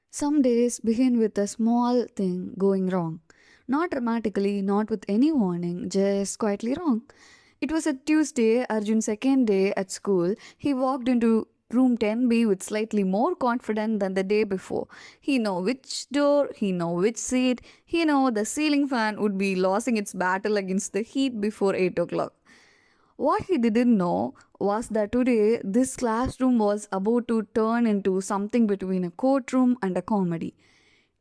Some days begin with a small thing going wrong. Not dramatically, not with any warning, just quietly wrong. It was a Tuesday, Arjun's second day at school. He walked into room 10B with slightly more confidence than the day before. He know which door, he know which seat, he know the ceiling fan would be losing its battle against the heat before 8 o'clock. What he didn't know was that today this classroom was about to turn into something between a courtroom and a comedy.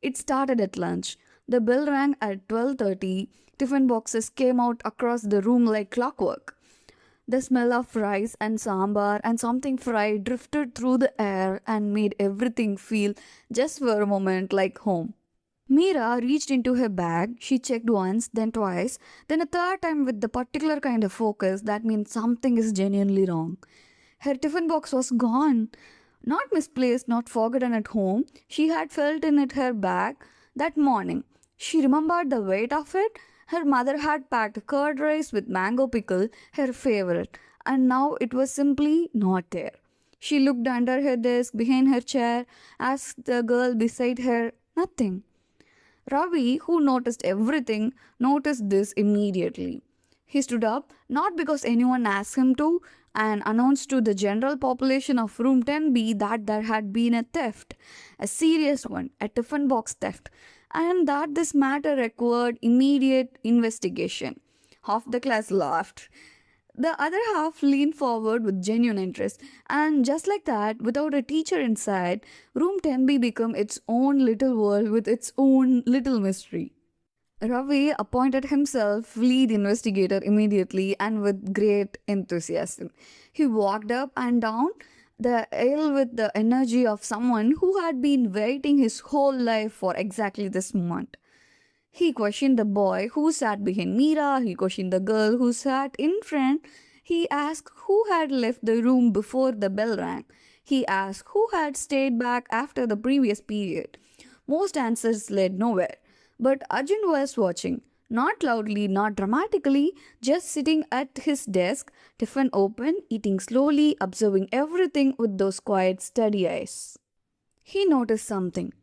It started at lunch. The bell rang at 12:30. Tiffin boxes came out across the room like clockwork. The smell of rice and sambar and something fried drifted through the air and made everything feel just for a moment like home. Mira reached into her bag. She checked once, then twice, then a third time with the particular kind of focus that means something is genuinely wrong. Her tiffin box was gone. Not misplaced, not forgotten at home. She had felt in it her bag that morning. She remembered the weight of it. Her mother had packed curd rice with mango pickle, her favorite, and now it was simply not there. She looked under her desk, behind her chair, asked the girl beside her, nothing. Ravi, who noticed everything, noticed this immediately. He stood up, not because anyone asked him to, and announced to the general population of room 10B that there had been a theft, a serious one, a tiffin box theft, and that this matter required immediate investigation. Half the class laughed. The other half leaned forward with genuine interest, and just like that, without a teacher inside, room 10B became its own little world with its own little mystery. Ravi appointed himself lead investigator immediately and with great enthusiasm. He walked up and down the aisle with the energy of someone who had been waiting his whole life for exactly this moment. He questioned the boy who sat behind Mira. He questioned the girl who sat in front. He asked who had left the room before the bell rang. He asked who had stayed back after the previous period. Most answers led nowhere. But Arjun was watching. Not loudly, not dramatically, just sitting at his desk, tiffin open, eating slowly, observing everything with those quiet, steady eyes. He noticed something.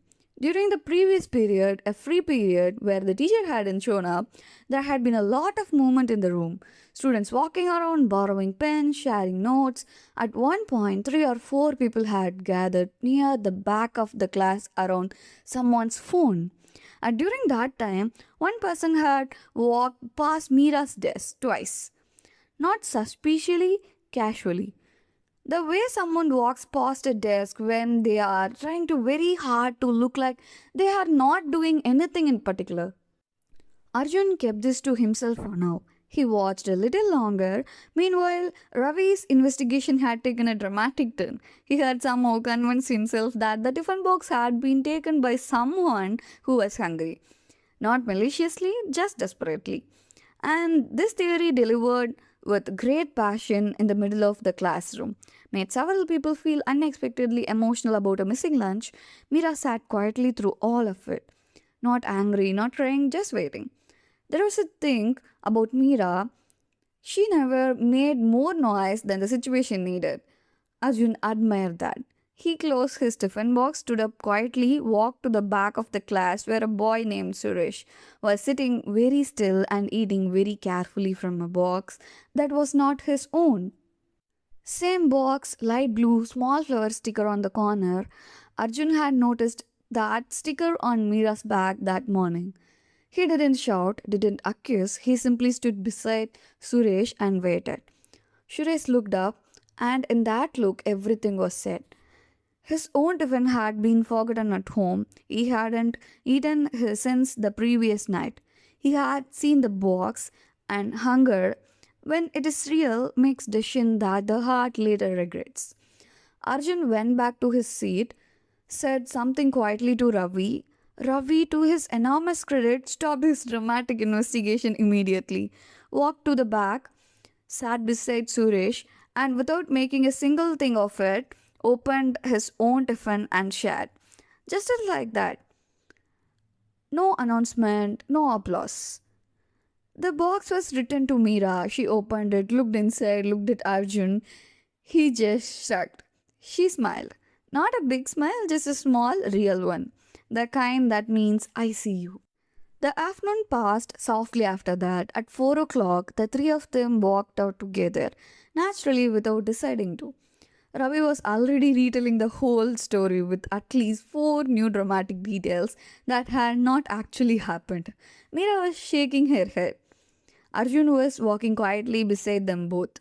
During the previous period, a free period where the teacher hadn't shown up, there had been a lot of movement in the room. Students walking around, borrowing pens, sharing notes. At one point, three or four people had gathered near the back of the class around someone's phone. And during that time, one person had walked past Mira's desk twice. Not suspiciously, casually. The way someone walks past a desk when they are trying to very hard to look like they are not doing anything in particular. Arjun kept this to himself for now. He watched a little longer. Meanwhile, Ravi's investigation had taken a dramatic turn. He had somehow convinced himself that the tiffin box had been taken by someone who was hungry. Not maliciously, just desperately. And this theory, delivered with great passion in the middle of the classroom, made several people feel unexpectedly emotional about a missing lunch. Mira sat quietly through all of it. Not angry, not crying, just waiting. There was a thing about Mira, she never made more noise than the situation needed. Arjun admired that. He closed his tiffin box, stood up quietly, walked to the back of the class where a boy named Suresh was sitting very still and eating very carefully from a box that was not his own. Same box, light blue, small flower sticker on the corner. Arjun had noticed that sticker on Mira's bag that morning. He didn't shout, didn't accuse, he simply stood beside Suresh and waited. Suresh looked up, and in that look, everything was said. His own tiffin had been forgotten at home. He hadn't eaten since the previous night. He had seen the box, and hunger, when it is real, makes decision that the heart later regrets. Arjun went back to his seat, said something quietly to Ravi. Ravi, to his enormous credit, stopped his dramatic investigation immediately, walked to the back, sat beside Suresh, and without making a single thing of it, opened his own tiffin and shared. Just like that. No announcement, no applause. The box was returned to Mira. She opened it, looked inside, looked at Arjun. He just shrugged. She smiled. Not a big smile, just a small, real one. The kind that means I see you. The afternoon passed softly after that. At 4 o'clock, the three of them walked out together, naturally without deciding to. Ravi was already retelling the whole story with at least four new dramatic details that had not actually happened. Meera was shaking her head. Arjun was walking quietly beside them both.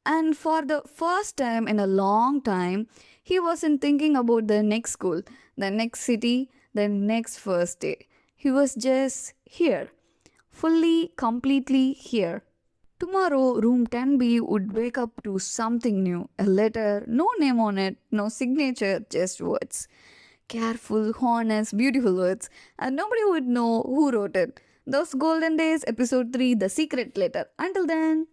And for the first time in a long time, he wasn't thinking about the next school, the next city, the next first day. He was just here, fully, completely here. Tomorrow, room 10B would wake up to something new. A letter, no name on it, no signature, just words. Careful, honest, beautiful words, and nobody would know who wrote it. Those golden days, episode 3, The Secret Letter. Until then,